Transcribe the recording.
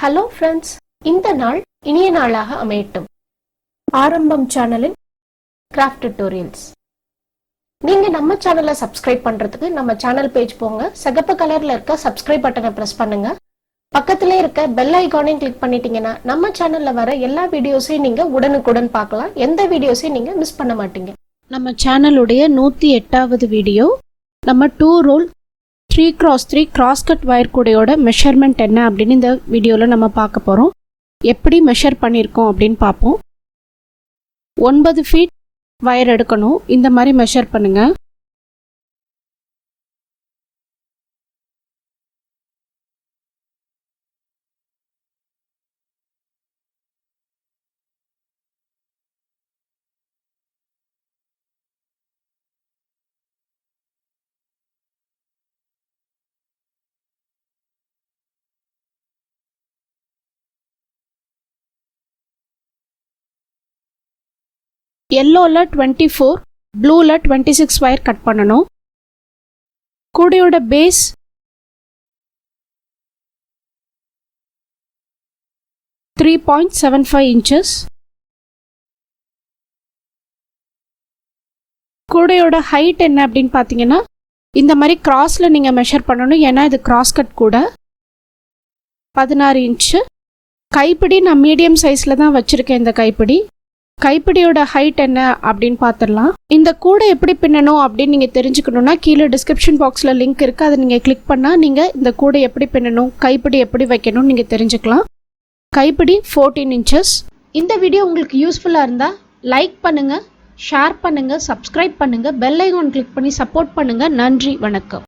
Hello friends, இந்த நாள் இனிய நாளாக அமையட்டும். ஆரம்பம் சேனலின் கிராஃப்ட் டியூட்டோரியல்ஸ். நீங்க நம்ம சேனலை சப்ஸ்கிரைப் பண்றதுக்கு நம்ம சேனல் பேஜ் போங்க. சிகப்பு கலர்ல இருக்க சப்ஸ்கிரைப் பட்டனை பிரஸ் பண்ணுங்க. பக்கத்திலே இருக்க பெல் ஐகானையும் கிளிக் பண்ணிட்டீங்கன்னா நம்ம சேனல்ல வர எல்லா வீடியோஸையும் நீங்க உடனுக்குடன் பார்க்கலாம். எந்த வீடியோஸையும் நீங்க மிஸ் பண்ண மாட்டீங்க. நம்ம சேனலுடைய 108வது வீடியோ. நம்ம 2 ரோல் 3x3 கிராஸ்கட் வயர் கூடையோட மெஷர்மெண்ட் என்ன அப்படின்னு இந்த வீடியோவில் நம்ம பார்க்க போகிறோம். எப்படி மெஷர் பண்ணியிருக்கோம் அப்படின்னு பார்ப்போம். 9 ஃபீட் வயர் எடுக்கணும். இந்த மாதிரி மெஷர் பண்ணுங்க. எல்லோவில் 24, ப்ளூவில் 26 வயர் கட் பண்ணணும். கூடையோட பேஸ் 3.75 inches. கூடையோட ஹைட் என்ன அப்படின்னு பார்த்தீங்கன்னா இந்த மாதிரி கிராஸில் நீங்கள் மெஷர் பண்ணணும். ஏன்னா இது கிராஸ் கட் கூட 16 இன்ச்சு. கைப்பிடி நான் மீடியம் சைஸில் தான் வச்சுருக்கேன். இந்த கைப்பிடியோட ஹைட் என்ன அப்படின்னு பார்த்துடலாம். இந்த கூடை எப்படி பின்னணும் அப்படின்னு நீங்கள் தெரிஞ்சுக்கணுன்னா கீழே டிஸ்கிரிப்ஷன் பாக்ஸில் லிங்க் இருக்குது. அதை நீங்கள் கிளிக் பண்ணால் நீங்கள் இந்த கூடை எப்படி பின்னணும், கைப்பிடி எப்படி வைக்கணும்னு நீங்கள் தெரிஞ்சுக்கலாம். கைப்பிடி 14 inches. இந்த வீடியோ உங்களுக்கு யூஸ்ஃபுல்லாக இருந்தால் லைக் பண்ணுங்கள், ஷேர் பண்ணுங்கள், சப்ஸ்கிரைப் பண்ணுங்கள், பெல் ஐகான் கிளிக் பண்ணி சப்போர்ட் பண்ணுங்கள். நன்றி, வணக்கம்.